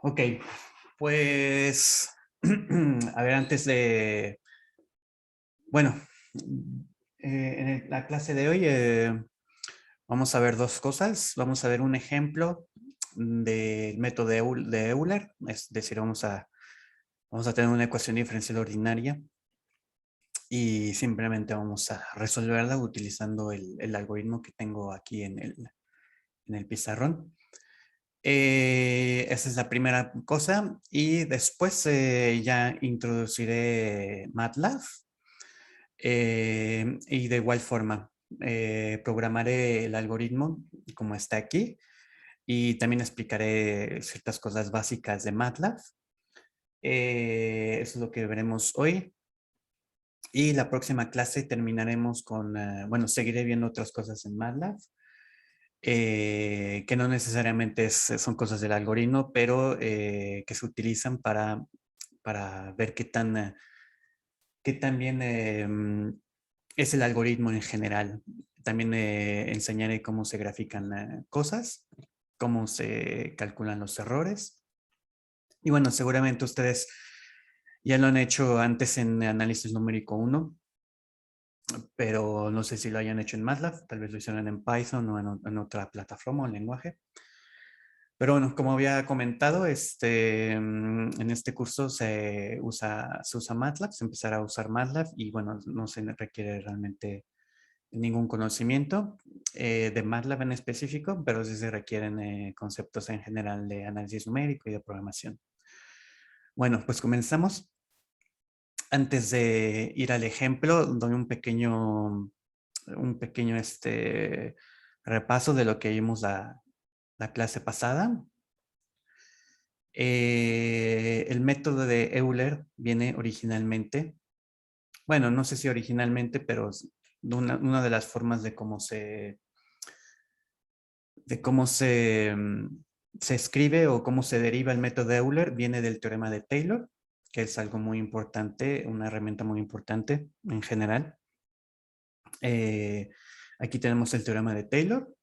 Ok, pues, a ver, bueno, en la clase de hoy vamos a ver dos cosas. Vamos a ver un ejemplo del método de Euler, es decir, vamos a tener una ecuación diferencial ordinaria y simplemente vamos a resolverla utilizando el algoritmo que tengo aquí en el pizarrón. Esa es la primera cosa y después ya introduciré MATLAB y de igual forma programaré el algoritmo como está aquí y también explicaré ciertas cosas básicas de MATLAB. Eso es lo que veremos hoy y la próxima clase terminaremos con, bueno, seguiré viendo otras cosas en MATLAB que no necesariamente son cosas del algoritmo, pero que se utilizan para ver qué tan bien es el algoritmo en general. También enseñaré cómo se grafican cosas, cómo se calculan los errores. Y bueno, seguramente ustedes ya lo han hecho antes en análisis numérico 1, pero no sé si lo hayan hecho en MATLAB, tal vez lo hicieron en Python o en otra plataforma o lenguaje. Pero bueno, como había comentado, en este curso se usa MATLAB, se empezará a usar MATLAB y bueno, no se requiere realmente ningún conocimiento de MATLAB en específico, pero sí se requieren conceptos en general de análisis numérico y de programación. Bueno, pues comenzamos. Antes de ir al ejemplo, doy un pequeño repaso de lo que vimos la clase pasada. El método de Euler viene originalmente, bueno, no sé si originalmente, pero una de las formas de cómo se escribe o cómo se deriva el método de Euler viene del teorema de Taylor, que es algo muy importante, una herramienta muy importante en general. Eh, Aquí tenemos el teorema de Taylor.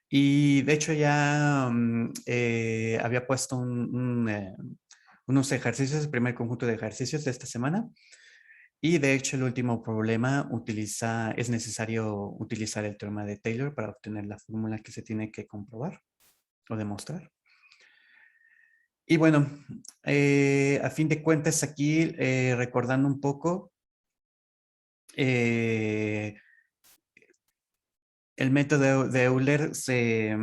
Y de hecho ya había puesto unos ejercicios, el primer conjunto de ejercicios de esta semana. Y de hecho el último problema es necesario utilizar el teorema de Taylor para obtener la fórmula que se tiene que comprobar o demostrar. Y bueno, a fin de cuentas aquí recordando un poco, eh, el método de Euler se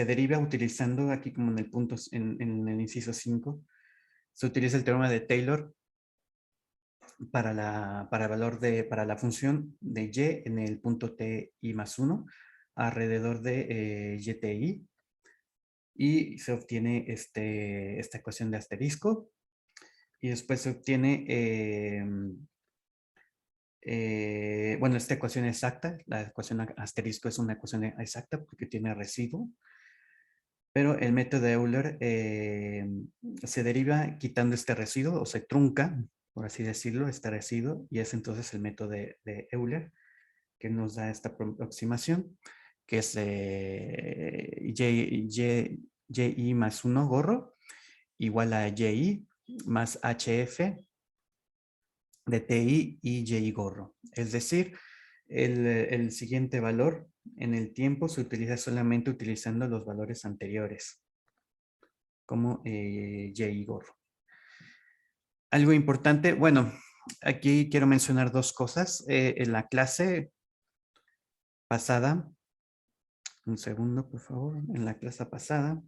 deriva utilizando aquí como en el punto, en el inciso 5, se utiliza el teorema de Taylor para la función de y en el punto ti más 1 alrededor de yti y se obtiene esta ecuación de asterisco y después se obtiene, bueno, esta ecuación exacta, la ecuación asterisco es una ecuación exacta porque tiene residuo, pero el método de Euler se deriva quitando este residuo o se trunca, por así decirlo, este residuo y es entonces el método de Euler que nos da esta aproximación que es y más 1 gorro igual a y más hf de ti y y gorro. Es decir, el siguiente valor en el tiempo se utiliza solamente utilizando los valores anteriores, como y gorro. Algo importante, bueno, aquí quiero mencionar dos cosas. En la clase pasada, un segundo, por favor, en la clase pasada,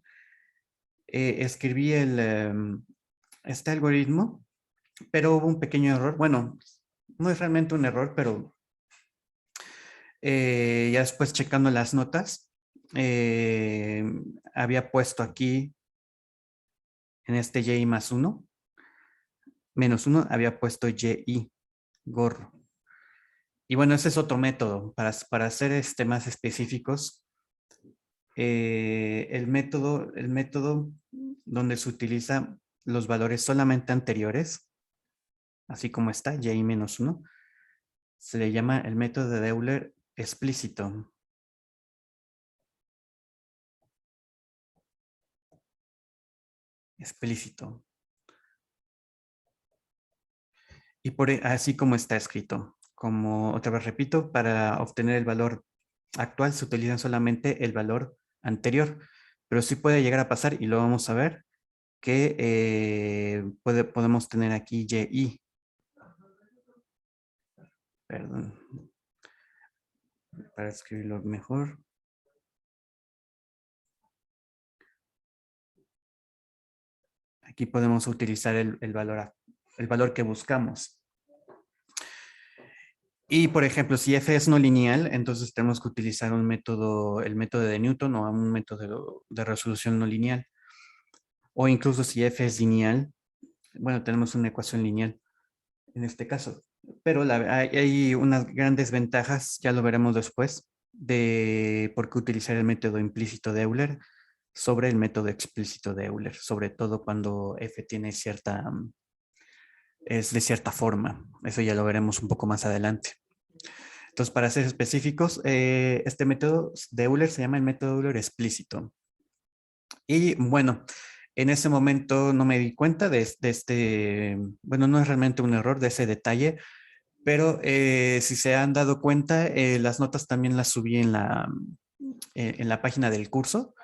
escribí este algoritmo, pero hubo un pequeño error. Bueno, no es realmente un error, pero ya después checando las notas, eh, había puesto aquí en este y más 1, menos 1, había puesto y gorro. Y bueno, ese es otro método. Para ser más específicos, el método donde se utiliza los valores solamente anteriores, así como está, y menos 1, se le llama el método de Euler explícito. explícito. Y así como está escrito. Como otra vez repito, para obtener el valor actual se utiliza solamente el valor anterior, pero sí puede llegar a pasar, y lo vamos a ver, que podemos tener aquí y, perdón, para escribirlo mejor. Aquí podemos utilizar el valor que buscamos. Y, por ejemplo, si f es no lineal, entonces tenemos que utilizar el método de Newton o un método de resolución no lineal. O incluso si f es lineal, bueno, tenemos una ecuación lineal en este caso. Pero hay unas grandes ventajas, ya lo veremos después, de por qué utilizar el método implícito de Euler sobre el método explícito de Euler, sobre todo cuando f tiene es de cierta forma. Eso ya lo veremos un poco más adelante. Entonces, para ser específicos, este método de Euler se llama el método Euler explícito. Y bueno, en ese momento no me di cuenta de este, bueno, no es realmente un error de ese detalle, pero si se han dado cuenta, las notas también las subí en la página del curso.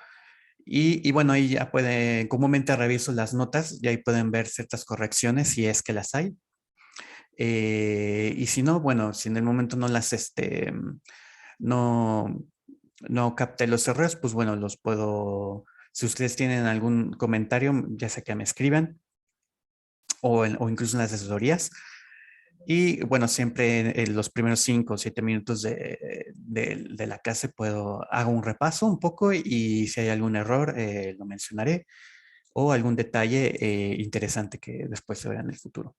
Y bueno, ahí ya pueden, comúnmente reviso las notas y ahí pueden ver ciertas correcciones si es que las hay. Y si no, bueno, si en el momento no no, no capté los errores, pues bueno, los puedo, si ustedes tienen algún comentario, ya sea que me escriban o incluso en las asesorías. Y bueno, siempre en los primeros 5 o 7 minutos de la clase hago un repaso un poco y si hay algún error lo mencionaré o algún detalle interesante que después se vea en el futuro.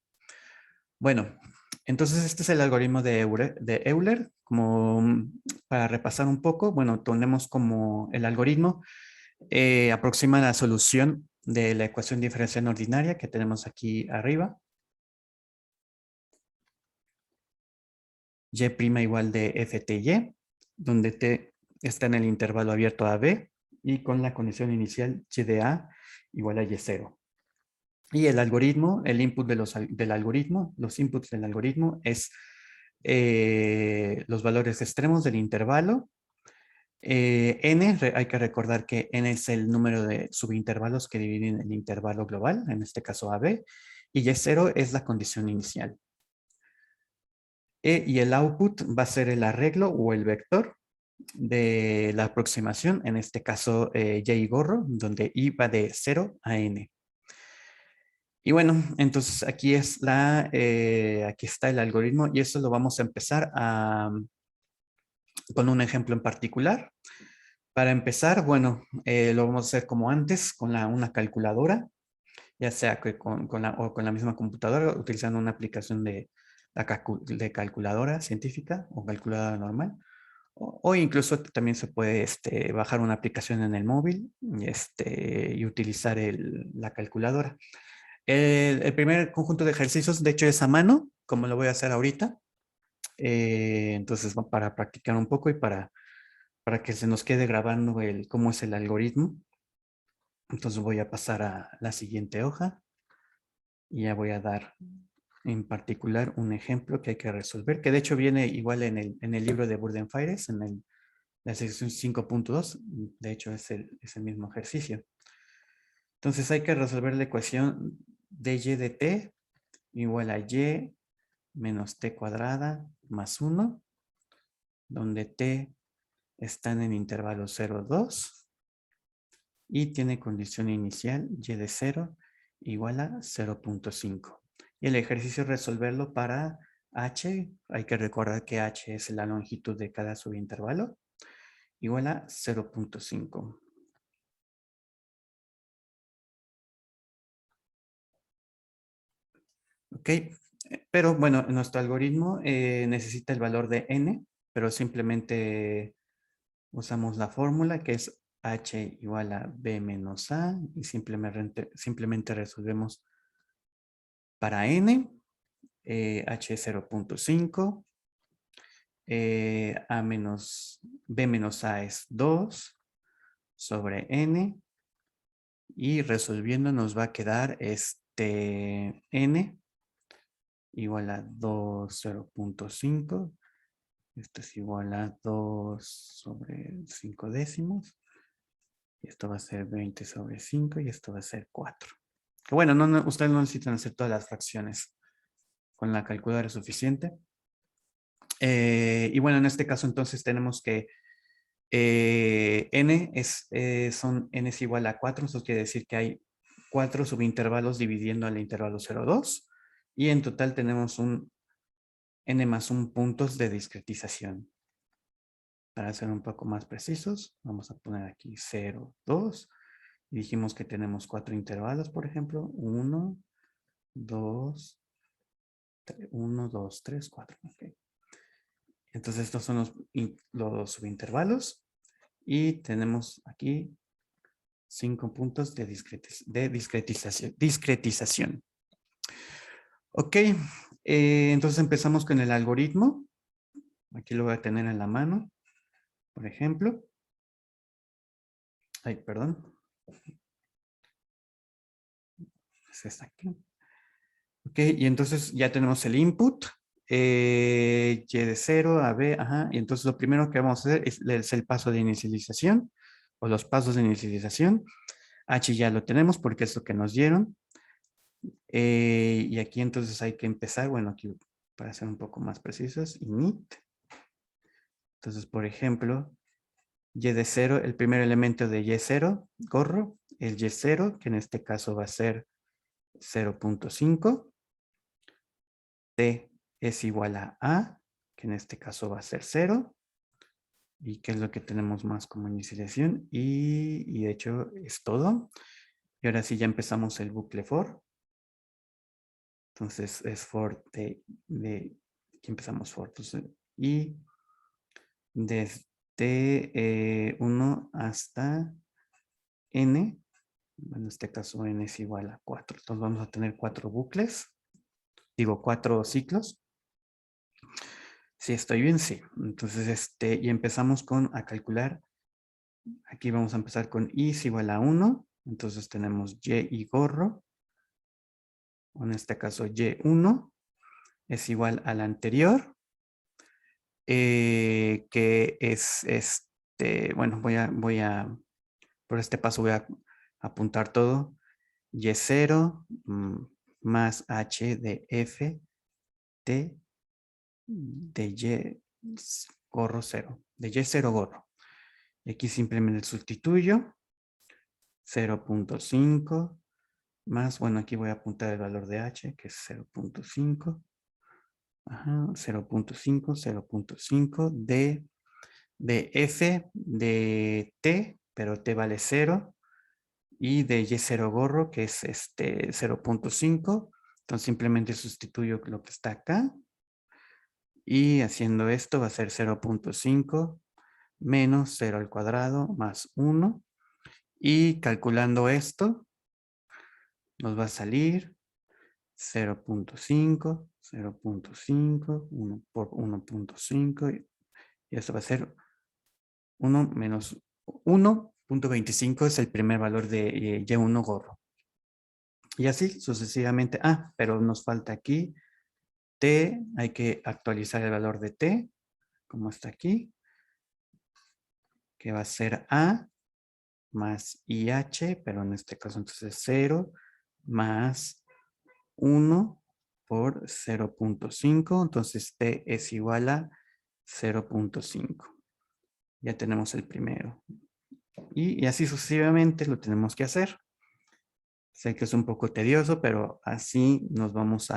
Bueno, entonces este es el algoritmo de Euler. Como para repasar un poco, bueno, tenemos como el algoritmo aproxima la solución de la ecuación diferencial ordinaria que tenemos aquí arriba. Y' igual de fty, donde t está en el intervalo abierto a b y con la condición inicial y de a igual a y0. Y el algoritmo, el input del algoritmo, los inputs del algoritmo es los valores extremos del intervalo. N, hay que recordar que N es el número de subintervalos que dividen el intervalo global, en este caso AB, y Y0 es la condición inicial. Y el output va a ser el arreglo o el vector de la aproximación, en este caso Y gorro, donde I va de 0 a N. Y bueno, entonces aquí está el algoritmo y eso lo vamos a empezar con un ejemplo en particular. Para empezar, bueno, lo vamos a hacer como antes, con una calculadora, ya sea que o con la misma computadora, utilizando una aplicación de calculadora científica o calculadora normal. O incluso también se puede bajar una aplicación en el móvil y utilizar la calculadora. El primer conjunto de ejercicios, de hecho, es a mano, como lo voy a hacer ahorita. Entonces, para practicar un poco y para que se nos quede grabando cómo es el algoritmo. Entonces voy a pasar a la siguiente hoja y ya voy a dar en particular un ejemplo que hay que resolver, que de hecho viene igual en el libro de Burden-Faires, la sección 5.2, de hecho es el mismo ejercicio. Entonces hay que resolver la ecuación de y de t igual a y menos t cuadrada más 1, donde t está en el intervalo 0, 2 y tiene condición inicial y de 0 igual a 0.5. Y el ejercicio es resolverlo para h, hay que recordar que h es la longitud de cada subintervalo, igual a 0.5. Ok, pero bueno, nuestro algoritmo necesita el valor de n, pero simplemente usamos la fórmula que es h igual a b menos a y simplemente resolvemos para n, h 0.5, b menos a es 2 sobre n Y resolviendo nos va a quedar n igual a 2, 0.5. Esto es igual a 2 sobre 5 décimos. Y esto va a ser 20 sobre 5 y esto va a ser 4. Que bueno, ustedes no necesitan hacer todas las fracciones. Con la calculadora es suficiente. Y bueno, en este caso entonces tenemos que n es igual a 4. Eso quiere decir que hay 4 subintervalos dividiendo el intervalo 0, 2. Y en total tenemos un n más 1 puntos de discretización. Para ser un poco más precisos, vamos a poner aquí 0, 2. Y dijimos que tenemos 4 intervalos, por ejemplo. 1, 2, 1, 2, 3, 4. Okay. Entonces estos son los subintervalos. Y tenemos aquí 5 puntos de discretización. Ok, entonces empezamos con el algoritmo. Aquí lo voy a tener en la mano, por ejemplo. Ay, perdón. Es esta aquí. Ok, y entonces ya tenemos el input. Y de 0 a B, ajá. Y entonces lo primero que vamos a hacer es el paso de inicialización, o los pasos de inicialización. H ya lo tenemos porque es lo que nos dieron. Y aquí entonces hay que empezar, bueno, aquí para ser un poco más precisos, init. Entonces, por ejemplo, y de 0, el primer elemento de y0, gorro, el y0, que en este caso va a ser 0.5. T es igual a, que en este caso va a ser 0. ¿Y qué es lo que tenemos más como inicialización? Y de hecho es todo. Y ahora sí ya empezamos el bucle for. Entonces es for aquí empezamos for. Entonces, y desde 1 hasta n, en este caso n es igual a 4. Entonces vamos a tener 4 bucles, digo 4 ciclos. Si estoy bien, sí. Entonces, y empezamos a calcular. Aquí vamos a empezar con i es igual a 1. Entonces tenemos y gorro. En este caso y1 es igual al anterior. Que es bueno, por este paso voy a apuntar todo. Y0 más h de f t de y gorro 0. De y0 gorro. Y aquí simplemente sustituyo 0.5 más, bueno, aquí voy a apuntar el valor de h, que es 0.5. Ajá, 0.5, 0.5 de f de t, pero t vale 0, y de y0 gorro, que es 0.5. Entonces simplemente sustituyo lo que está acá. Y haciendo esto va a ser 0.5 menos 0 al cuadrado más 1. Y calculando esto, nos va a salir 0.5, 0.5, 1 por 1.5. Y esto va a ser 1 menos 1.25 es el primer valor de Y1 gorro. Y así sucesivamente. Ah, pero nos falta aquí T. Hay que actualizar el valor de T, como está aquí, que va a ser A más IH, pero en este caso entonces 0 más 1 por 0.5. Entonces T es igual a 0.5. Ya tenemos el primero. Y así sucesivamente lo tenemos que hacer. Sé que es un poco tedioso, pero así nos vamos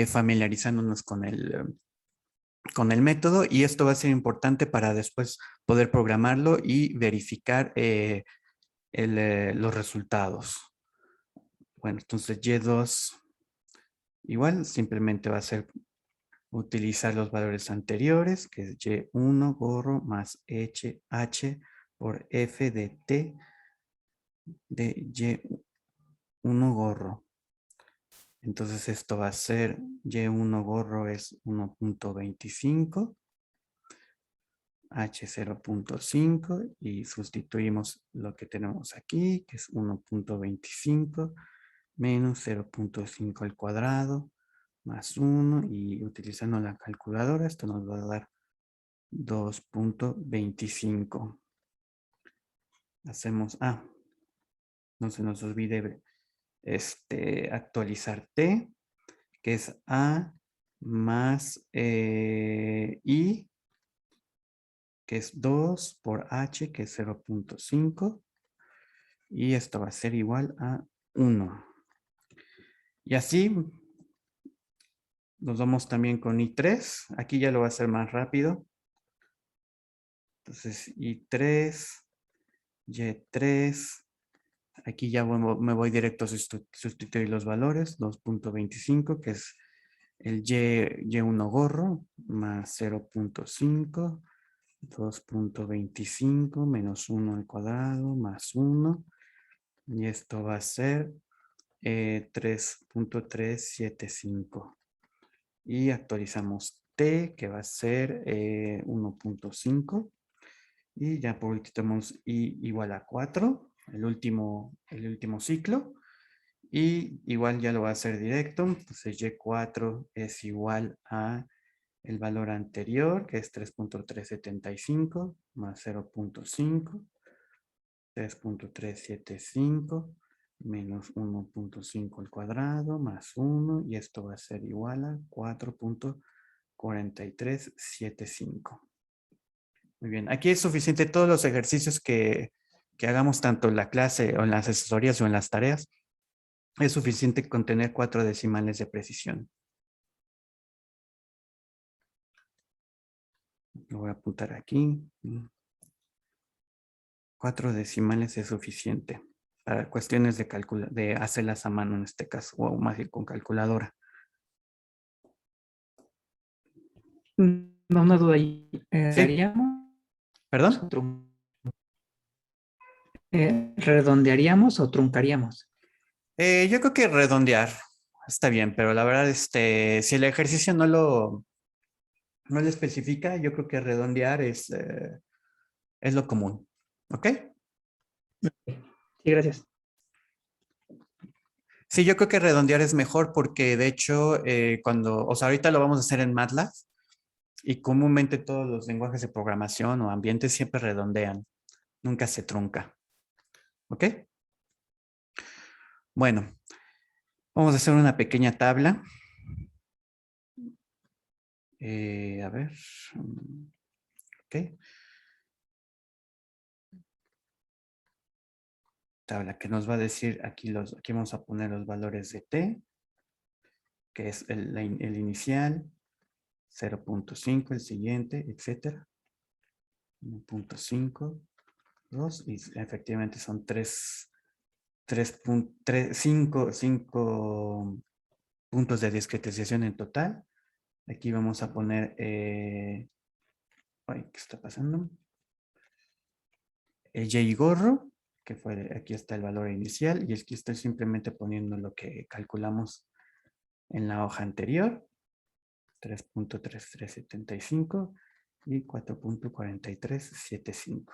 familiarizándonos con el método, y esto va a ser importante para después poder programarlo y verificar los resultados. Bueno, entonces Y2 igual simplemente va a ser utilizar los valores anteriores, que es Y1 gorro más H por F de T de Y1 gorro. Entonces esto va a ser Y1 gorro es 1.25. H 0.5 y sustituimos lo que tenemos aquí, que es 1.25 menos 0.5 al cuadrado más 1 y utilizando la calculadora esto nos va a dar 2.25. Hacemos, no se nos olvide actualizar T, que es A más I, que es 2 por H, que es 0.5. Y esto va a ser igual a 1. Y así nos vamos también con I3. Aquí ya lo va a hacer más rápido. Entonces I3, Y3. Aquí ya me voy directo a sustituir los valores. 2.25, que es el Y1 gorro, más 0.5. 2.25 menos 1 al cuadrado, más 1. Y esto va a ser 3.375. Y actualizamos T, que va a ser 1.5. Y ya por último tenemos I igual a 4, el último ciclo. Y igual ya lo va a hacer directo. Entonces Y4 es igual a el valor anterior, que es 3.375 más 0.5. 3.375 menos 1.5 al cuadrado más 1 y esto va a ser igual a 4.4375. Muy bien, aquí es suficiente todos los ejercicios que hagamos tanto en la clase o en las asesorías o en las tareas. Es suficiente con tener 4 decimales de precisión. Lo voy a apuntar aquí. 4 decimales es suficiente para cuestiones de hacerlas a mano en este caso, o más bien con calculadora. Una duda ahí. Sí, ¿Haríamos ¿perdón? o redondearíamos o truncaríamos? Yo creo que redondear está bien, pero la verdad, si el ejercicio no lo especifica, yo creo que redondear es lo común. ¿Ok? Sí, gracias. Sí, yo creo que redondear es mejor porque de hecho, o sea, ahorita lo vamos a hacer en MATLAB y comúnmente todos los lenguajes de programación o ambientes siempre redondean, nunca se trunca. ¿Ok? Bueno, vamos a hacer una pequeña tabla. A ver. Ok. Tabla que nos va a decir aquí vamos a poner los valores de T, que es el inicial, 0.5, el siguiente, etcétera. 1.5, 2, y efectivamente son 5 puntos de discretización en total. Aquí vamos a poner, ¿qué está pasando? El Y gorro, que aquí está el valor inicial, y aquí estoy simplemente poniendo lo que calculamos en la hoja anterior, 3.3375 y 4.4375.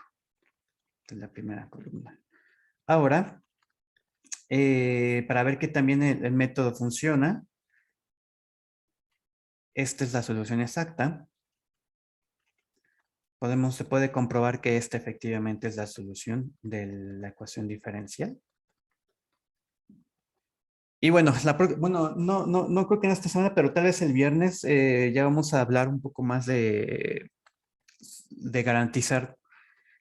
Esta es la primera columna. Ahora, para ver que también el método funciona, esta es la solución exacta. Se puede comprobar que esta efectivamente es la solución de la ecuación diferencial. Y bueno, no creo que en esta semana, pero tal vez el viernes ya vamos a hablar un poco más de garantizar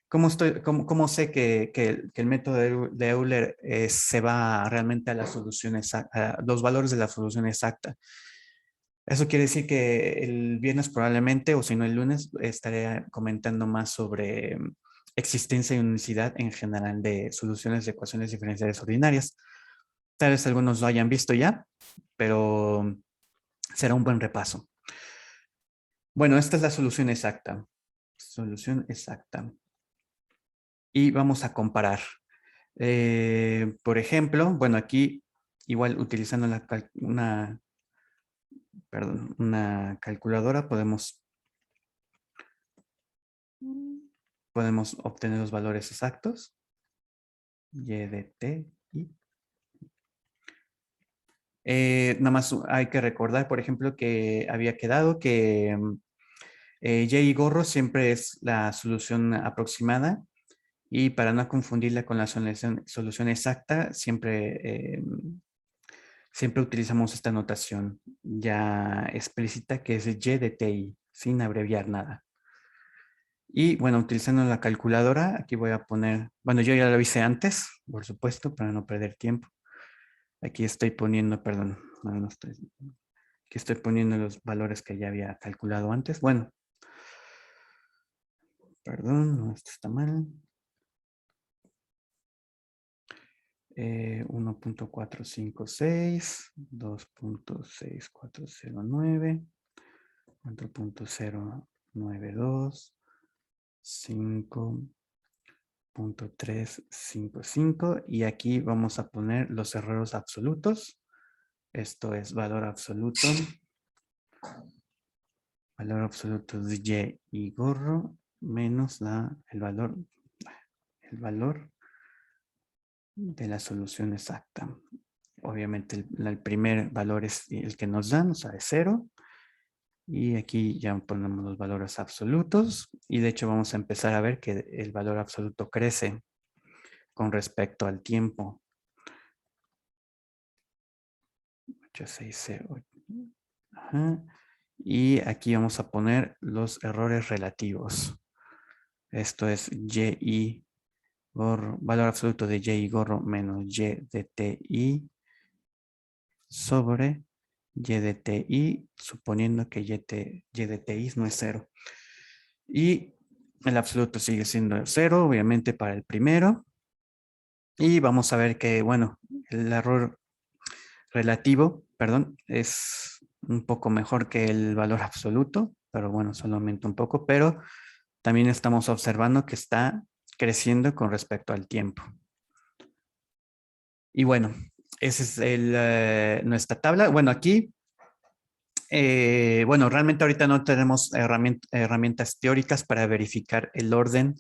cómo sé que el método de Euler se va realmente a la solución exacta, a los valores de la solución exacta. Eso quiere decir que el viernes probablemente, o si no el lunes, estaré comentando más sobre existencia y unicidad en general de soluciones de ecuaciones diferenciales ordinarias. Tal vez algunos lo hayan visto ya, pero será un buen repaso. Bueno, esta es la solución exacta. Solución exacta. Y vamos a comparar. Por ejemplo, bueno, aquí igual utilizando una calculadora podemos podemos obtener los valores exactos. Y de t y nada más hay que recordar, por ejemplo, que había quedado que y y gorro siempre es la solución aproximada y para no confundirla con la solución exacta, siempre utilizamos esta notación ya explícita que es y de ti, sin abreviar nada. Y bueno, utilizando la calculadora, aquí voy a poner, bueno, yo ya lo hice antes, por supuesto, para no perder tiempo. Aquí estoy poniendo, perdón, no estoy, aquí estoy poniendo los valores que ya había calculado antes. Bueno, perdón, no, esto está mal. 1.456, 2.6409, 4.092, 5.355 y aquí vamos a poner los errores absolutos. Esto es valor absoluto de y gorro menos el valor de la solución exacta. Obviamente el primer valor es el que nos dan, o sea, es 0. Y aquí ya ponemos los valores absolutos. Y de hecho vamos a empezar a ver que el valor absoluto crece con respecto al tiempo. 860. Ajá. Y aquí vamos a poner los errores relativos. Esto es y gorro, valor absoluto de y gorro menos y de ti sobre y de ti, suponiendo que y de ti no es 0. Y el absoluto sigue siendo 0, obviamente, para el primero. Y vamos a ver que, bueno, el error relativo, perdón, es un poco mejor que el valor absoluto, pero bueno, solamente un poco, pero también estamos observando que está creciendo con respecto al tiempo. Y bueno, esa es nuestra tabla. Bueno, aquí, bueno, realmente ahorita no tenemos herramientas teóricas para verificar el orden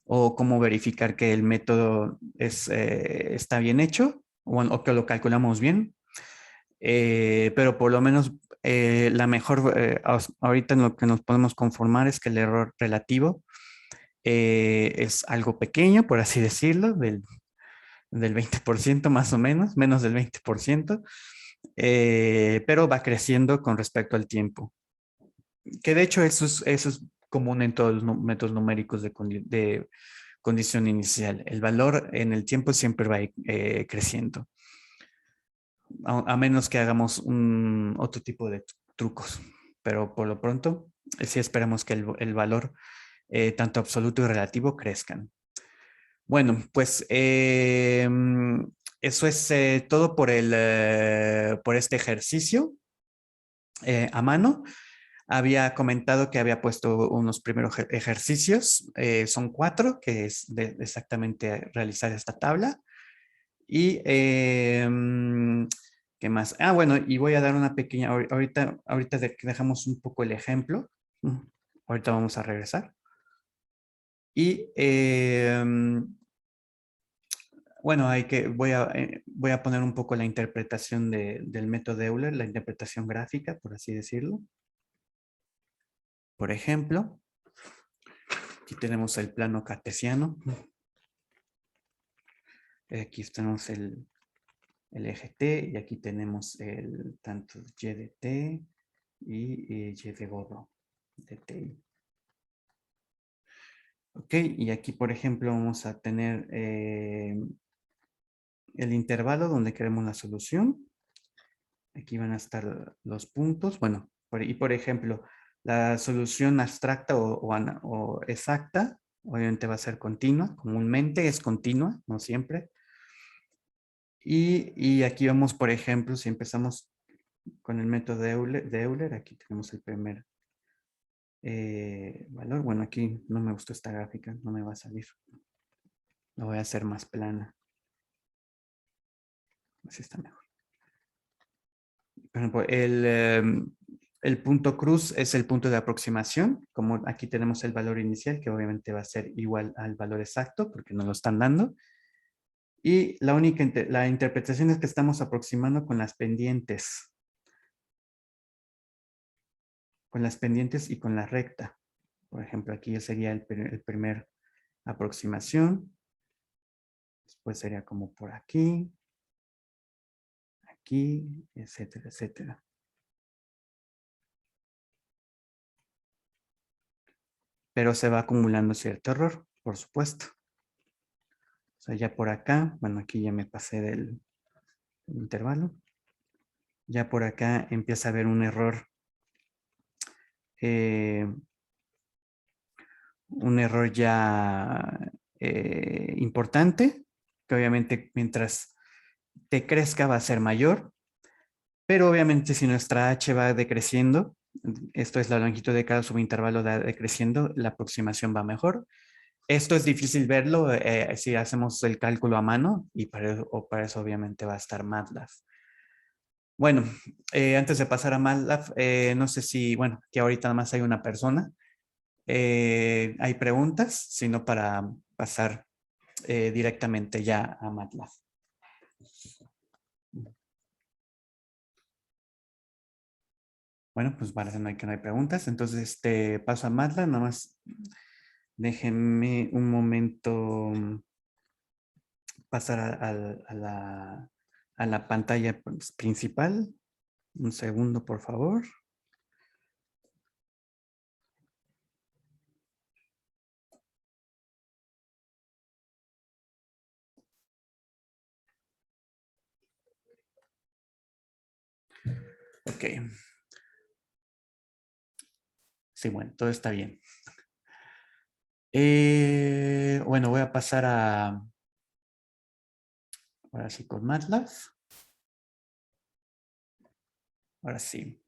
o cómo verificar que el método está bien hecho o que lo calculamos bien. Pero por lo menos la mejor, ahorita en lo que nos podemos conformar es que el error relativo es algo pequeño, por así decirlo, del 20% más o menos del 20%, pero va creciendo con respecto al tiempo. Que de hecho eso es común en todos los métodos numéricos de condición inicial. El valor en el tiempo siempre va creciendo, a menos que hagamos otro tipo de trucos. Pero por lo pronto, sí esperamos que el valor, tanto absoluto y relativo, crezcan. Bueno, pues eso es todo por este ejercicio a mano. Había comentado que había puesto unos primeros ejercicios, son 4, que es exactamente realizar esta tabla. Y, ¿qué más? Ah, bueno, y voy a dar una pequeña, ahorita dejamos un poco el ejemplo. Ahorita vamos a regresar. Y, bueno, voy a poner un poco la interpretación del método de Euler, la interpretación gráfica, por así decirlo. Por ejemplo, aquí tenemos el plano cartesiano. Aquí tenemos el eje T y aquí tenemos tanto y de T y y de gorro de T. Ok, y aquí por ejemplo vamos a tener el intervalo donde queremos la solución. Aquí van a estar los puntos. Bueno, y por ejemplo, la solución abstracta o exacta, obviamente va a ser continua. Comúnmente es continua, no siempre. Y aquí vamos, por ejemplo, si empezamos con el método de Euler, aquí tenemos el primer valor. Bueno, aquí no me gustó esta gráfica, no me va a salir. La voy a hacer más plana. Así está mejor. Por ejemplo, El punto cruz es el punto de aproximación, como aquí tenemos el valor inicial, que obviamente va a ser igual al valor exacto, porque nos lo están dando. Y la interpretación es que estamos aproximando con las pendientes y con la recta. Por ejemplo, aquí ya sería el primer aproximación. Después sería como por aquí, aquí, etcétera, etcétera. Pero se va acumulando cierto error, por supuesto. O sea, ya por acá, bueno, aquí ya me pasé del intervalo. Ya por acá empieza a haber eh, un error ya importante, que obviamente mientras te crezca va a ser mayor, pero obviamente si nuestra h va decreciendo, esto es la longitud de cada subintervalo decreciendo, la aproximación va mejor. Esto es difícil verlo si hacemos el cálculo a mano y para eso obviamente va a estar MATLAB. Bueno, antes de pasar a MATLAB, no sé si, bueno, que ahorita nada más hay una persona. Hay preguntas, sino para pasar directamente ya a MATLAB. Bueno, pues parece que no hay preguntas. Entonces, paso a MATLAB. Nada más déjenme un momento pasar a la pantalla principal. Un segundo, por favor. Ok. Sí, bueno, todo está bien. Bueno, voy a pasar ahora sí con MATLAB. Ahora sí.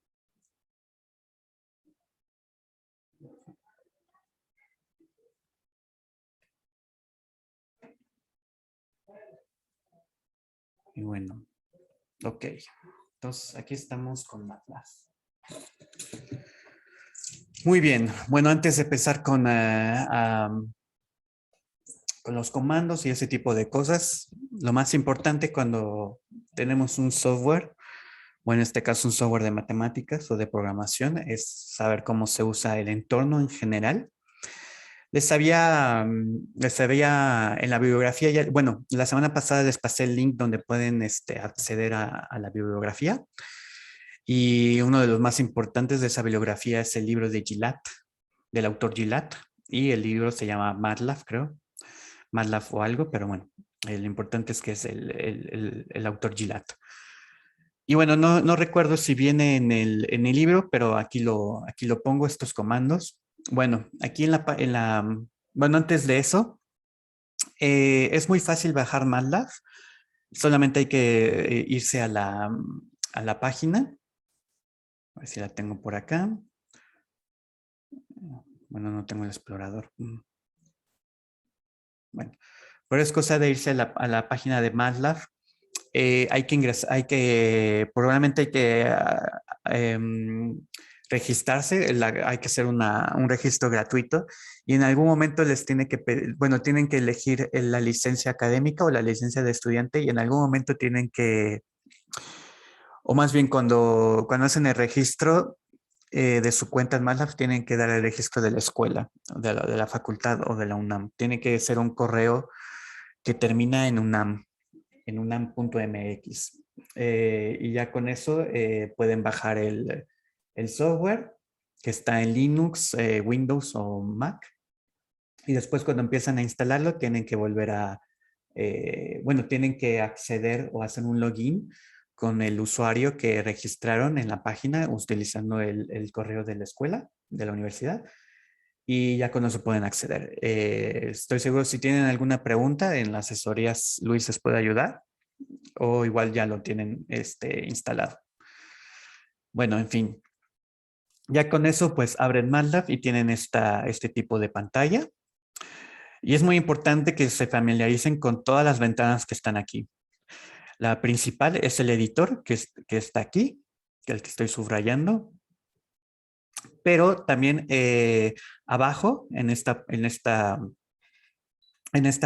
Y bueno, ok. Entonces, aquí estamos con MATLAB. Muy bien. Bueno, antes de empezar con los comandos y ese tipo de cosas, lo más importante cuando tenemos un software, o en este caso un software de matemáticas o de programación, es saber cómo se usa el entorno en general. Les había en la bibliografía, bueno, la semana pasada les pasé el link donde pueden acceder a la bibliografía. Y uno de los más importantes de esa bibliografía es el libro de Gilad, del autor Gilad. Y el libro se llama MATLAB, creo. MATLAB o algo, pero bueno, lo importante es que es el autor Gilad. Y bueno, no recuerdo si viene en el libro, pero aquí lo pongo, estos comandos. Bueno, aquí bueno, antes de eso, es muy fácil bajar MATLAB. Solamente hay que irse a la página. A ver si la tengo por acá. Bueno, no tengo el explorador. Bueno, pero es cosa de irse a la página de MATLAB. Hay que ingresar, probablemente hay que registrarse, hay que hacer un registro gratuito y en algún momento les tiene que pedir, bueno, tienen que elegir la licencia académica o la licencia de estudiante y en algún momento tienen que, o más bien cuando hacen el registro de su cuenta en MATLAB, tienen que dar el registro de la escuela, de la facultad o de la UNAM. Tiene que ser un correo que termina en unam.mx. Y ya con eso pueden bajar el software que está en Linux, Windows o Mac. Y después cuando empiezan a instalarlo tienen que volver bueno, tienen que acceder o hacer un login con el usuario que registraron en la página utilizando el correo de la escuela, de la universidad. Y ya con eso pueden acceder. Estoy seguro si tienen alguna pregunta en las asesorías, Luis les puede ayudar o igual ya lo tienen instalado. Bueno, en fin. Ya con eso pues abren MATLAB y tienen este tipo de pantalla. Y es muy importante que se familiaricen con todas las ventanas que están aquí. La principal es el editor que está aquí, que es el que estoy subrayando. Pero también abajo, en esta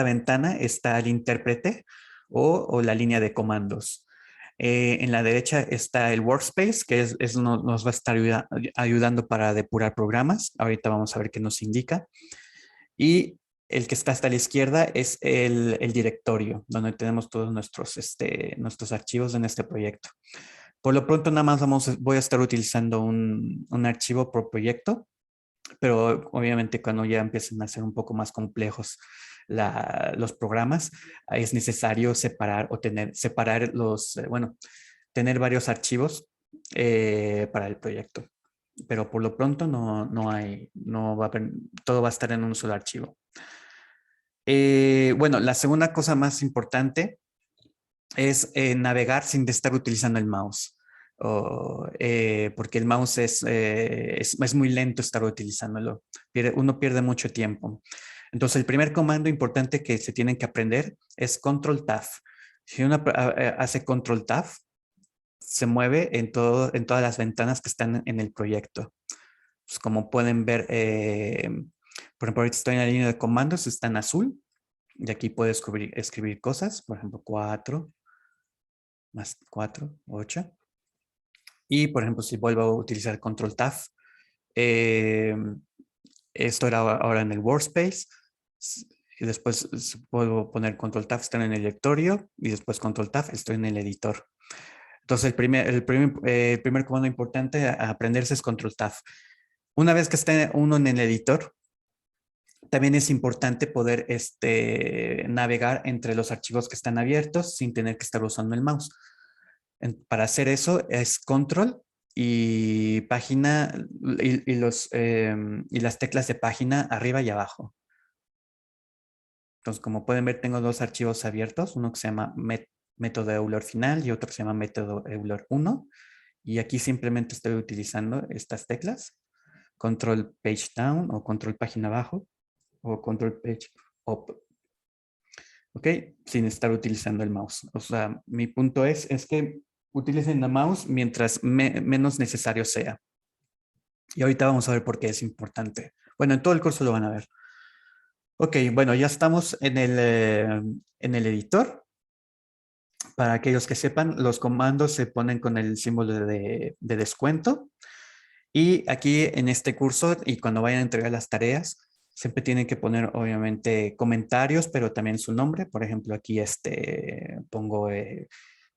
ventana, está el intérprete o la línea de comandos. En la derecha está el workspace, que nos va a estar ayudando para depurar programas. Ahorita vamos a ver qué nos indica. Y el que está hasta la izquierda es el directorio, donde tenemos todos nuestros archivos en este proyecto. Por lo pronto, nada más voy a estar utilizando un archivo por proyecto, pero obviamente cuando ya empiecen a ser un poco más complejos los programas, es necesario separar o separar tener varios archivos para el proyecto. Pero por lo pronto no va a haber, todo va a estar en un solo archivo. Bueno, la segunda cosa más importante es navegar sin estar utilizando el mouse. Porque el mouse es muy lento estar utilizándolo. Uno pierde mucho tiempo. Entonces, el primer comando importante que se tienen que aprender es Control Tab. Si uno hace Control Tab, se mueve en todas las ventanas que están en el proyecto. Pues como pueden ver, por ejemplo, ahorita estoy en la línea de comandos, está en azul. Y aquí puedo escribir cosas, por ejemplo, 4 más 4, 8. Y, por ejemplo, si vuelvo a utilizar Control Tab, eh, esto era ahora en el workspace. Y después puedo poner Control Tab, estoy en el directorio. Y después Control Tab, estoy en el editor. Entonces, el primer comando importante a aprenderse es Control Tab. Una vez que esté uno en el editor, también es importante poder navegar entre los archivos que están abiertos sin tener que estar usando el mouse. Para hacer eso es control y página y las teclas de página arriba y abajo. Entonces, como pueden ver, tengo dos archivos abiertos, uno que se llama método Euler final y otro que se llama método Euler 1. Y aquí simplemente estoy utilizando estas teclas, control page down o control página abajo o control page up. ¿Ok? Sin estar utilizando el mouse. O sea, mi punto es que utilicen el mouse mientras menos necesario sea. Y ahorita vamos a ver por qué es importante. Bueno, en todo el curso lo van a ver. Ok, bueno, ya estamos en el editor. Para aquellos que sepan, los comandos se ponen con el símbolo de descuento. Y aquí en este curso y cuando vayan a entregar las tareas, siempre tienen que poner obviamente comentarios, pero también su nombre. Por ejemplo, aquí pongo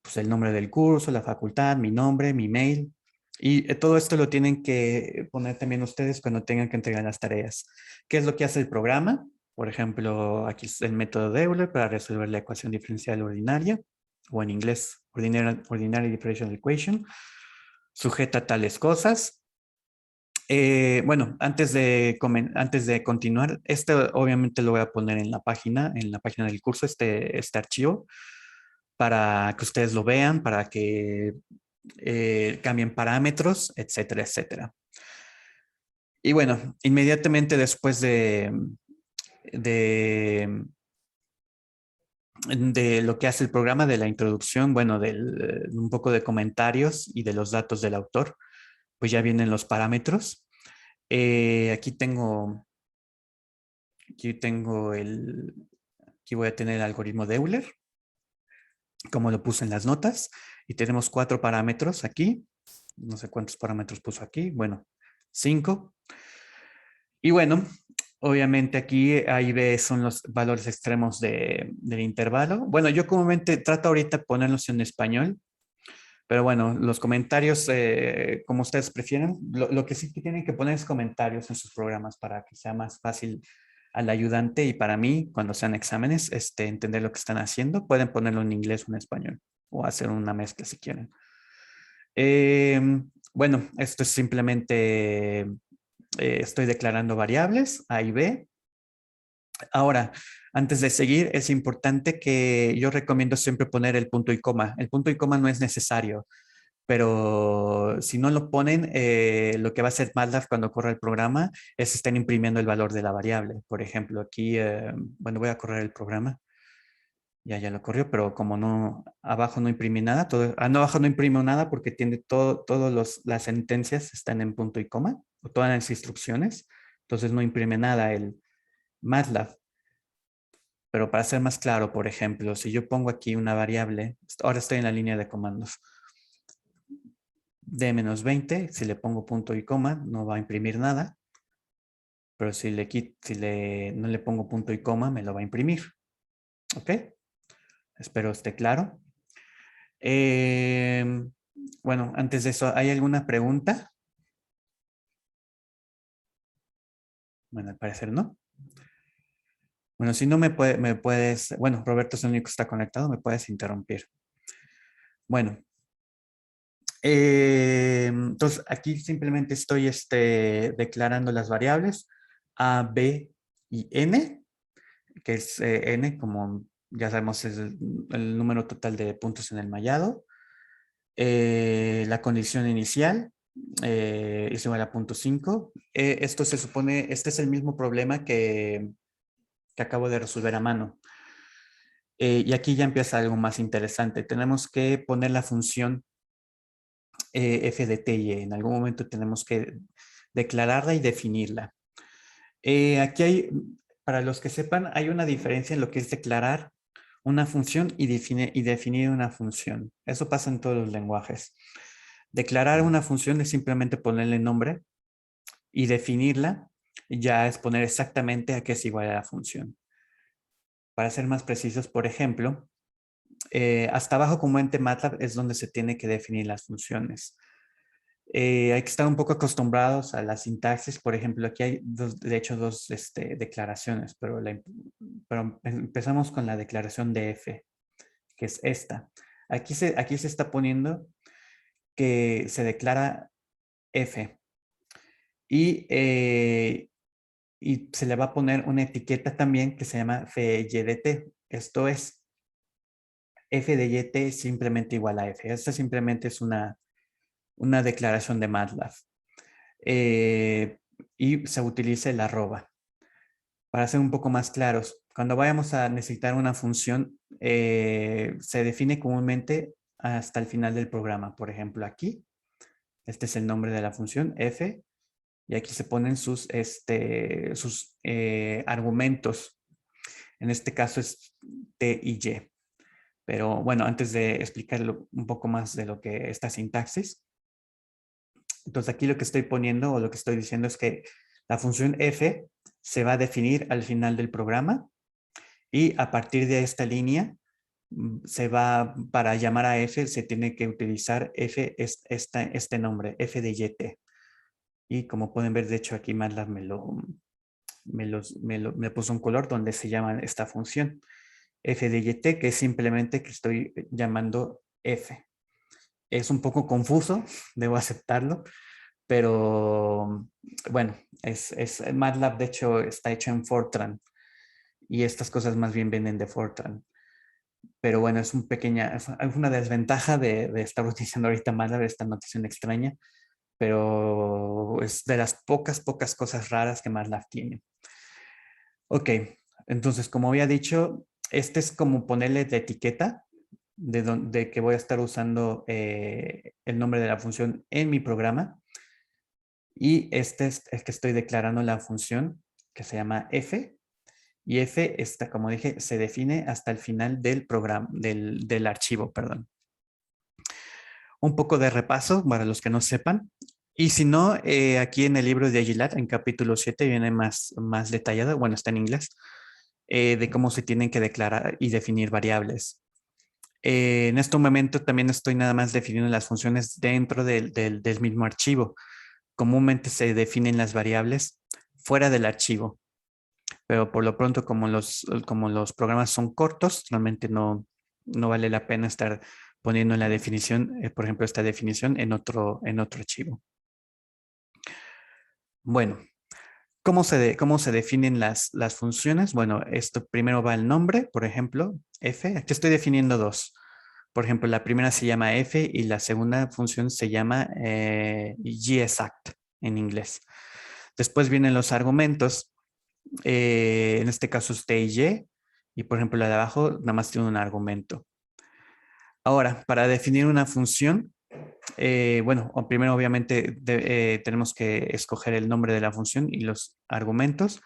pues el nombre del curso, la facultad, mi nombre, mi mail. Y todo esto lo tienen que poner también ustedes cuando tengan que entregar las tareas. ¿Qué es lo que hace el programa? Por ejemplo, aquí es el método de Euler para resolver la ecuación diferencial ordinaria, o en inglés, ordinary differential equation. Sujeta tales cosas. Bueno, antes de continuar, obviamente lo voy a poner en la página del curso, este archivo, para que ustedes lo vean, para que cambien parámetros, etcétera, etcétera. Y bueno, inmediatamente después de, de lo que hace el programa, de la introducción, bueno, un poco de comentarios y de los datos del autor, pues ya vienen los parámetros. Aquí tengo aquí voy a tener el algoritmo de Euler, como lo puse en las notas, y tenemos 4 parámetros aquí. No sé cuántos parámetros puso aquí. Bueno, 5. Y bueno, obviamente aquí A y B son los valores extremos del intervalo. Bueno, yo comúnmente trato ahorita de ponerlos en español, pero bueno, los comentarios, como ustedes prefieren, lo que sí que tienen que poner es comentarios en sus programas para que sea más fácil al ayudante y para mí, cuando sean exámenes, entender lo que están haciendo. Pueden ponerlo en inglés o en español o hacer una mezcla si quieren. Eh, bueno, esto es simplemente, estoy declarando variables A y B. Ahora, antes de seguir, es importante que yo recomiendo siempre poner el punto y coma. El punto y coma no es necesario, pero si no lo ponen, lo que va a hacer MATLAB cuando corra el programa es estar imprimiendo el valor de la variable. Por ejemplo, aquí, bueno, voy a correr el programa. Ya lo corrió, pero como no, abajo no imprimí nada, no, abajo no imprimo nada porque tiene todas las sentencias están en punto y coma, o todas las instrucciones, entonces no imprime nada el MATLAB. Pero para ser más claro, por ejemplo, si yo pongo aquí una variable, ahora estoy en la línea de comandos, d-20, si le pongo punto y coma, no va a imprimir nada, pero si no le pongo punto y coma, me lo va a imprimir. ¿Ok? Espero esté claro. Bueno, antes de eso, ¿hay alguna pregunta? Bueno, al parecer no. Bueno, si no me puedes, bueno, Roberto es el único que está conectado, me puedes interrumpir. Bueno, entonces aquí simplemente estoy declarando las variables A, B y N, que es N, como ya sabemos, es el número total de puntos en el mallado. La condición inicial es igual a 0.5. Esto se supone, este es el mismo problema que acabo de resolver a mano. Y aquí ya empieza algo más interesante. Tenemos que poner la función f de t y en algún momento tenemos que declararla y definirla. Aquí hay, para los que sepan, hay una diferencia en lo que es declarar una función y definir una función. Eso pasa en todos los lenguajes. Declarar una función es simplemente ponerle nombre y definirla ya es poner exactamente a qué es igual a la función. Para ser más precisos, por ejemplo, hasta abajo como ente MATLAB es donde se tiene que definir las funciones. Hay que estar un poco acostumbrados a la sintaxis. Por ejemplo, aquí hay de hecho dos declaraciones, pero empezamos con la declaración de f, que es esta. Aquí se está poniendo que se declara f y, y se le va a poner una etiqueta también que se llama FYDT. Esto es f de yt es simplemente igual a f. Esta simplemente es una declaración de MATLAB. Eh, y se utiliza el arroba. Para ser un poco más claros, cuando vayamos a necesitar una función, se define comúnmente hasta el final del programa. Por ejemplo, aquí, este es el nombre de la función, f, y aquí se ponen sus argumentos. En este caso es t y y. Pero bueno, antes de explicarlo un poco más de lo que esta sintaxis, entonces aquí lo que estoy poniendo o lo que estoy diciendo es que la función f se va a definir al final del programa y a partir de esta línea para llamar a f se tiene que utilizar f este nombre, f de yt. Y como pueden ver, de hecho aquí MATLAB me puso un color donde se llama esta función f de yt, que es simplemente que estoy llamando f. Es un poco confuso, debo aceptarlo, pero bueno, MATLAB de hecho está hecho en Fortran y estas cosas más bien vienen de Fortran. Pero bueno, es una desventaja de estar utilizando ahorita MATLAB, esta notación extraña, pero es de las pocas cosas raras que MATLAB tiene. Ok, entonces como había dicho, este es como ponerle de etiqueta de que voy a estar usando el nombre de la función en mi programa. Y este es el que estoy declarando la función que se llama f. Y f, como dije, se define hasta el final del programa, del archivo, perdón. Un poco de repaso para los que no sepan. Y si no, aquí en el libro de Aguilar, en capítulo 7, viene más detallado, bueno, está en inglés, de cómo se tienen que declarar y definir variables. En este momento también estoy nada más definiendo las funciones dentro del mismo archivo. Comúnmente se definen las variables fuera del archivo, pero por lo pronto como los programas son cortos, realmente no vale la pena estar poniendo en la definición, por ejemplo, esta definición en otro archivo. Bueno, ¿cómo se definen las funciones? Bueno, esto primero va el nombre, por ejemplo, f. Aquí estoy definiendo dos. Por ejemplo, la primera se llama f y la segunda función se llama gexact en inglés. Después vienen los argumentos. En este caso es t y y. Y por ejemplo, la de abajo nada más tiene un argumento. Ahora, para definir una función, bueno, primero obviamente tenemos que escoger el nombre de la función y los argumentos.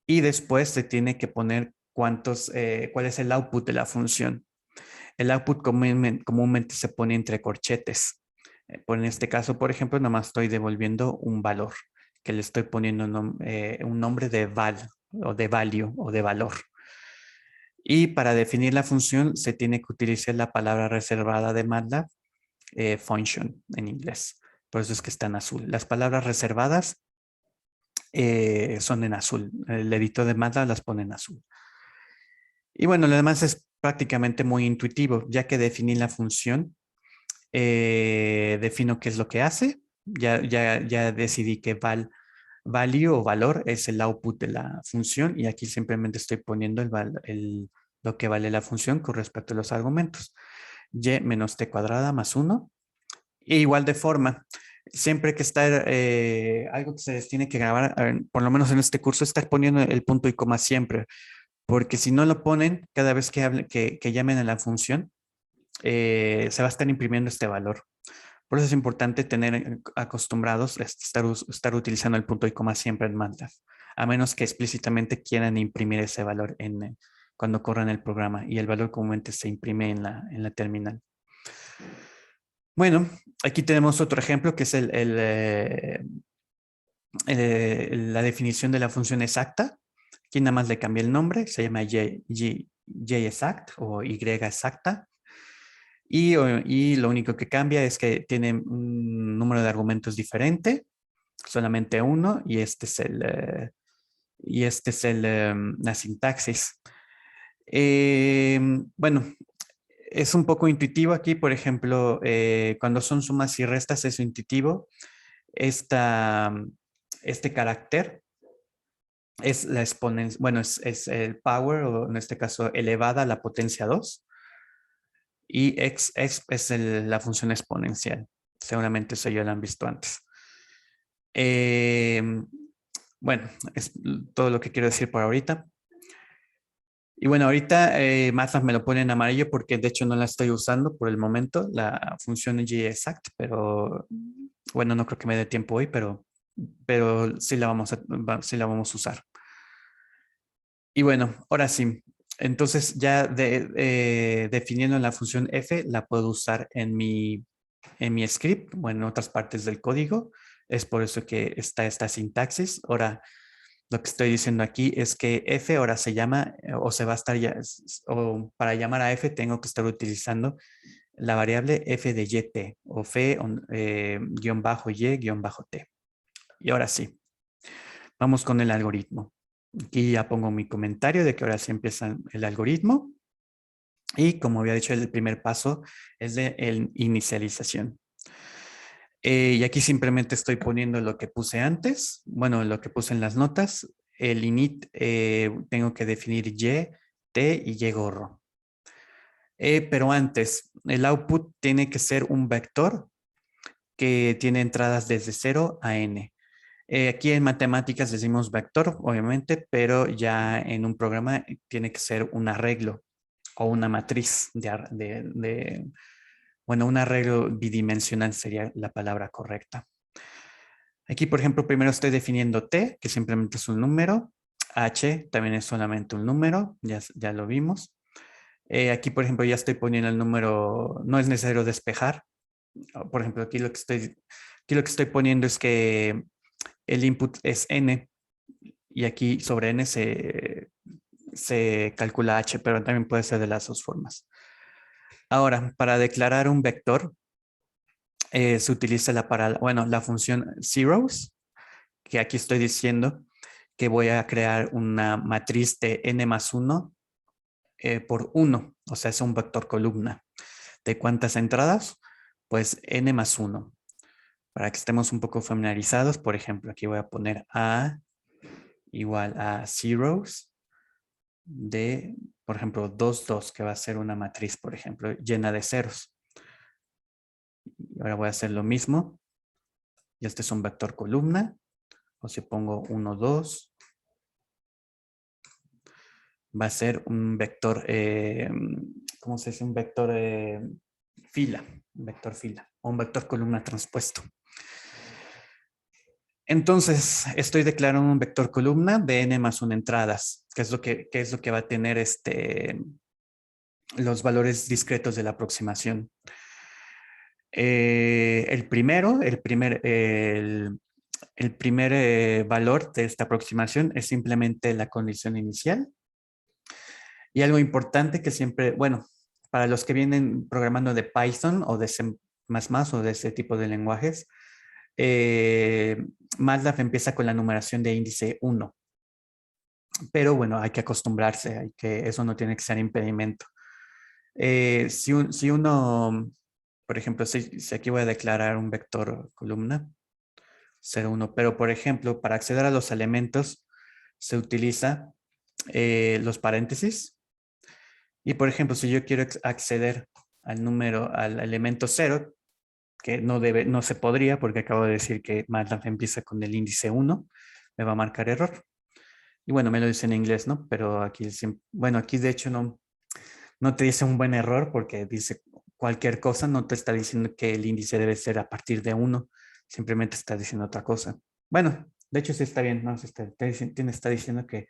Y después se tiene que poner cuál es el output de la función. El output comúnmente se pone entre corchetes. En este caso, por ejemplo, nomás estoy devolviendo un valor, que le estoy poniendo un nombre de val, o de value, o de valor. Y para definir la función se tiene que utilizar la palabra reservada de MATLAB, function en inglés. Por eso es que está en azul. Las palabras reservadas son en azul. El editor de MATLAB las pone en azul. Y bueno, lo demás es prácticamente muy intuitivo, ya que definí la función, defino qué es lo que hace, ya decidí que value o valor es el output de la función y aquí simplemente estoy poniendo lo que vale la función con respecto a los argumentos. Y menos t cuadrada más 1. E igual de forma, siempre que está algo que se les tiene que grabar, por lo menos en este curso, estar poniendo el punto y coma siempre, porque si no lo ponen, cada vez que llamen a la función, se va a estar imprimiendo este valor. Por eso es importante tener acostumbrados a estar utilizando el punto y coma siempre en MATLAB, a menos que explícitamente quieran imprimir ese valor cuando corran el programa y el valor comúnmente se imprime en la terminal. Bueno, aquí tenemos otro ejemplo que es la definición de la función exacta. Aquí nada más le cambié el nombre, se llama exact o y exacta. Y lo único que cambia es que tiene un número de argumentos diferente, solamente uno, y la sintaxis. Bueno, es un poco intuitivo aquí, por ejemplo, cuando son sumas y restas es intuitivo. Este carácter es la exponencia, bueno, es el power, o en este caso elevada a la potencia 2. Y x es la función exponencial. Seguramente eso ya lo han visto antes. Bueno, es todo lo que quiero decir por ahorita. Y bueno, ahorita MATLAB me lo pone en amarillo porque de hecho no la estoy usando por el momento, la función exact, pero bueno, no creo que me dé tiempo hoy, pero sí la vamos a usar. Y bueno, ahora sí. Entonces ya definiendo la función f, la puedo usar en mi script o en otras partes del código. Es por eso que está esta sintaxis. Ahora, lo que estoy diciendo aquí es que f ahora se llama o se va a estar ya, o para llamar a f tengo que estar utilizando la variable f de yt o f guión bajo y guión bajo t. Y ahora sí, vamos con el algoritmo. Aquí ya pongo mi comentario de que ahora sí empieza el algoritmo. Y como había dicho, el primer paso es de inicialización. Y aquí simplemente estoy poniendo lo que puse antes, bueno, lo que puse en las notas. El init tengo que definir y, t y y gorro. Pero antes, el output tiene que ser un vector que tiene entradas desde 0 a n. Aquí en matemáticas decimos vector, obviamente, pero ya en un programa tiene que ser un arreglo o una matriz bueno, un arreglo bidimensional sería la palabra correcta. Aquí, por ejemplo, primero estoy definiendo t, que simplemente es un número. H también es solamente un número, ya lo vimos. Aquí, por ejemplo, ya estoy poniendo el número, no es necesario despejar. Por ejemplo, aquí lo que estoy poniendo es que el input es n y aquí sobre n se calcula h, pero también puede ser de las dos formas. Ahora, para declarar un vector, se utiliza la función zeros, que aquí estoy diciendo que voy a crear una matriz de n más 1 por 1, o sea, es un vector columna. ¿De cuántas entradas? Pues n más 1. Para que estemos un poco familiarizados, por ejemplo, aquí voy a poner a igual a zeros de, por ejemplo, 2, 2, que va a ser una matriz, por ejemplo, llena de ceros. Y ahora voy a hacer lo mismo. Y este es un vector columna. O si pongo 1, 2. va a ser un vector, ¿cómo se dice? Un vector fila, un vector fila o un vector columna transpuesto. Entonces, estoy declarando un vector columna de n más 1 entradas, que es lo que va a tener los valores discretos de la aproximación. El primer valor de esta aproximación es simplemente la condición inicial. Y algo importante que siempre, bueno, para los que vienen programando de Python o de C++ o de ese tipo de lenguajes, MATLAB empieza con la numeración de índice 1. Pero bueno, hay que acostumbrarse, eso no tiene que ser impedimento. Si uno, por ejemplo, si aquí voy a declarar un vector columna, 0, 1, pero por ejemplo, para acceder a los elementos se utiliza los paréntesis. Y por ejemplo, si yo quiero acceder al elemento 0, que no se podría porque acabo de decir que MATLAB empieza con el índice 1, me va a marcar error. Y bueno, me lo dice en inglés, ¿no? Pero aquí, bueno, aquí de hecho no te dice un buen error porque dice cualquier cosa, no te está diciendo que el índice debe ser a partir de 1, simplemente está diciendo otra cosa. Bueno, de hecho sí está bien, ¿no? Está diciendo que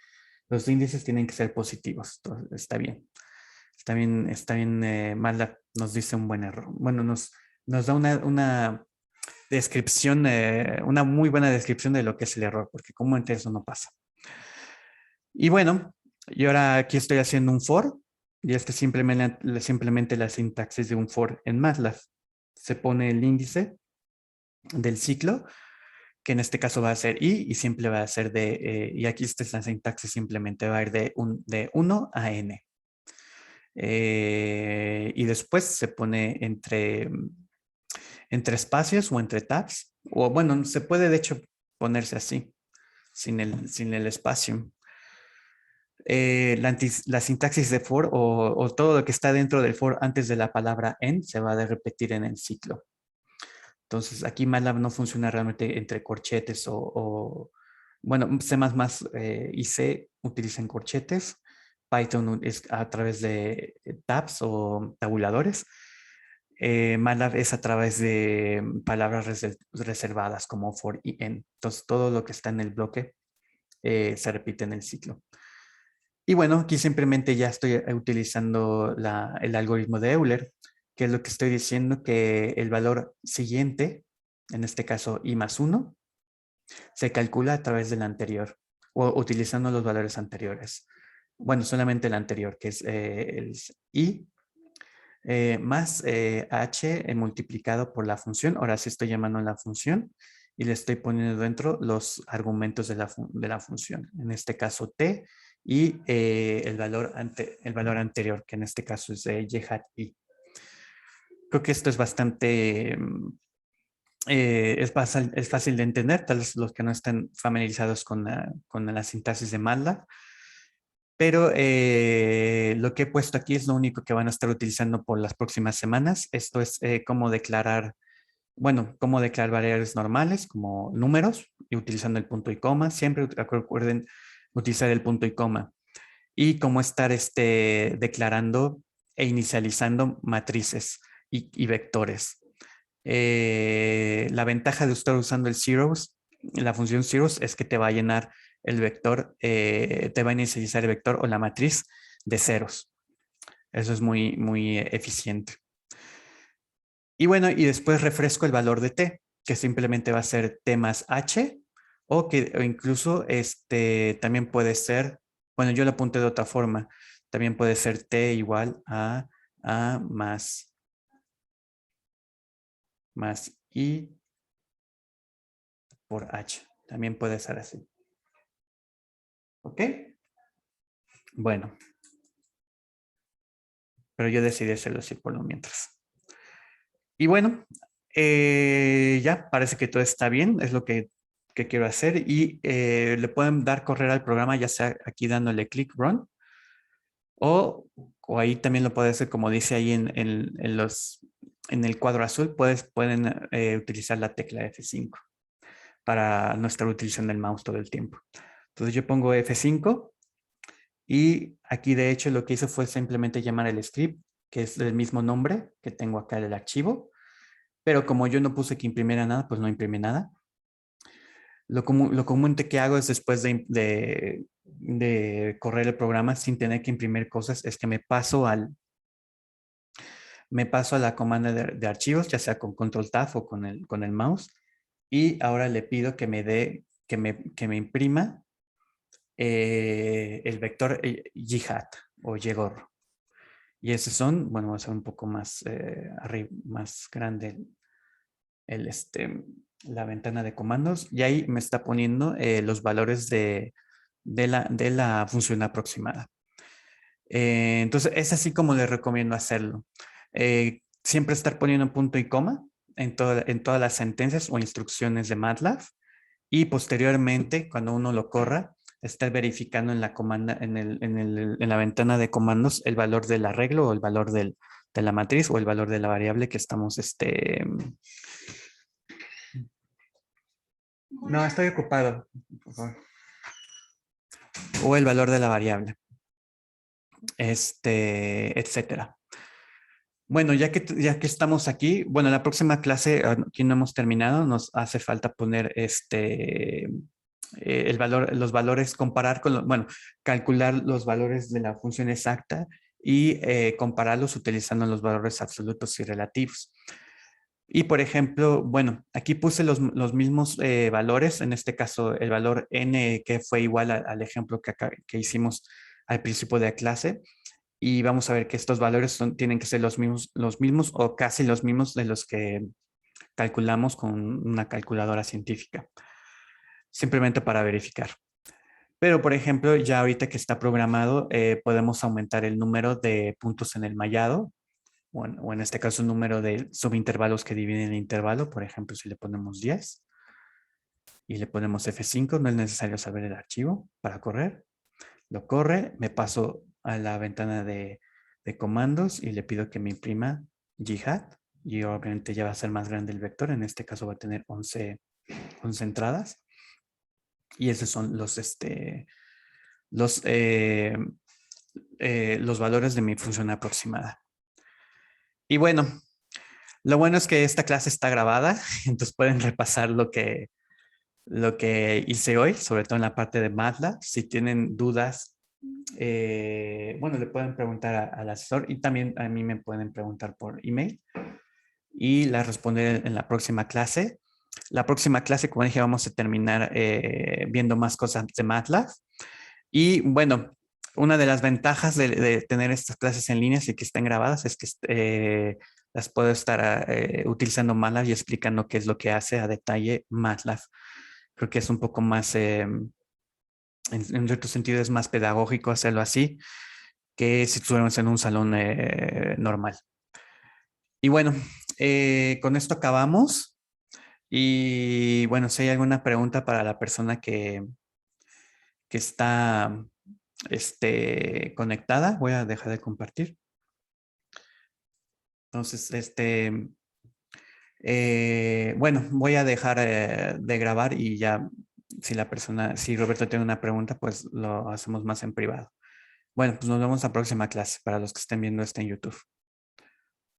los índices tienen que ser positivos, entonces, está bien. Está bien, MATLAB nos dice un buen error. Bueno, nos da una descripción, una muy buena descripción de lo que es el error, porque comúnmente eso no pasa. Y bueno, yo ahora aquí estoy haciendo un for, y este simplemente la sintaxis de un for en MATLAB. Se pone el índice del ciclo, que en este caso va a ser i, y siempre va a ser y aquí esta es la sintaxis, simplemente va a ir de 1 a n. Y después se pone entre espacios o entre tabs, o bueno, se puede de hecho ponerse así, sin el espacio. La sintaxis de for o todo lo que está dentro del for antes de la palabra en se va a repetir en el ciclo. Entonces aquí MATLAB no funciona realmente entre corchetes bueno, C++ y C utilizan corchetes. Python es a través de tabs o tabuladores. MATLAB es a través de palabras reservadas como for y en. Entonces todo lo que está en el bloque se repite en el ciclo. Y bueno, aquí simplemente ya estoy utilizando el algoritmo de Euler, que es lo que estoy diciendo que el valor siguiente, en este caso i más 1, se calcula a través del anterior o utilizando los valores anteriores. Bueno, solamente el anterior, que es el i más h multiplicado por la función. Ahora sí estoy llamando a la función y le estoy poniendo dentro los argumentos de la función. En este caso t y el valor anterior, que en este caso es y hat i. Creo que esto es bastante, es fácil de entender, tal vez los que no estén familiarizados con la sintaxis de MATLAB. Pero lo que he puesto aquí es lo único que van a estar utilizando por las próximas semanas. Esto es cómo declarar variables normales como números y utilizando el punto y coma. Siempre recuerden utilizar el punto y coma. Y cómo estar declarando e inicializando matrices y vectores. La ventaja de estar usando la función zeros, es que te va a llenar el vector, te va a inicializar el vector o la matriz de ceros. Eso es muy, muy eficiente. Y bueno, y después refresco el valor de t, que simplemente va a ser t más h, o incluso también puede ser, bueno, yo lo apunté de otra forma, también puede ser t igual a más i por h. También puede ser así. ¿Ok? Bueno. Pero yo decidí hacerlo así por lo mientras. Y bueno, ya parece que todo está bien. Es lo que quiero hacer. Y le pueden dar correr al programa, ya sea aquí dándole click run. O ahí también lo puede hacer como dice ahí en el cuadro azul. Pueden utilizar la tecla F5 para no estar utilizando el mouse todo el tiempo. Entonces yo pongo F5 Y aquí de hecho lo que hice fue simplemente llamar el script, que es del mismo nombre que tengo acá en el archivo, pero como yo no puse que imprimiera nada, pues no imprimí nada. Lo común que hago es después de correr el programa sin tener que imprimir cosas, es que me paso a la comanda de archivos, ya sea con Control Tab o con el mouse, y ahora le pido que me dé, que me imprima el vector Jihad o Yegor. Y esos son, bueno, va a ser un poco más, más grande la ventana de comandos, y ahí me está poniendo los valores de la función aproximada. Entonces, es así como les recomiendo hacerlo. Siempre estar poniendo punto y coma en todas las sentencias o instrucciones de MATLAB, y posteriormente, cuando uno lo corra, estar verificando en la comanda, en la ventana de comandos el valor del arreglo o el valor de la matriz o el valor de la variable que estamos. No, estoy ocupado, por favor. O el valor de la variable, etcétera. Bueno, ya que estamos aquí, bueno, la próxima clase, aquí no hemos terminado, nos hace falta poner el valor, los valores, comparar bueno, calcular los valores de la función exacta y compararlos utilizando los valores absolutos y relativos. Y por ejemplo, bueno, aquí puse los mismos valores, en este caso el valor n, que fue igual al ejemplo que hicimos al principio de la clase, y vamos a ver que estos valores tienen que ser los mismos o casi los mismos de los que calculamos con una calculadora científica, simplemente para verificar. Pero, por ejemplo, ya ahorita que está programado, podemos aumentar el número de puntos en el mallado, o en este caso el número de subintervalos que dividen el intervalo. Por ejemplo, si le ponemos 10 y le ponemos F5, no es necesario saber el archivo para correr. Lo corre, me paso a la ventana de comandos y le pido que me imprima Jihad. Y obviamente ya va a ser más grande el vector. En este caso va a tener 11 entradas. Y esos son los valores de mi función aproximada. Y bueno, lo bueno es que esta clase está grabada, entonces pueden repasar lo que hice hoy, sobre todo en la parte de MATLAB. Si tienen dudas, bueno, le pueden preguntar al asesor, y también a mí me pueden preguntar por email y las responderé en la próxima clase. La próxima clase, como dije, vamos a terminar viendo más cosas de MATLAB. Y bueno, una de las ventajas de tener estas clases en línea y que estén grabadas es que las puedo estar utilizando MATLAB y explicando qué es lo que hace a detalle MATLAB. Creo que es un poco más, en cierto sentido, es más pedagógico hacerlo así que si estuviéramos en un salón normal. Y bueno, con esto acabamos. Y bueno, si hay alguna pregunta para la persona que está conectada, voy a dejar de compartir. Entonces, bueno, voy a dejar de grabar, y ya si Roberto tiene una pregunta, pues lo hacemos más en privado. Bueno, pues nos vemos la próxima clase para los que estén viendo esto en YouTube.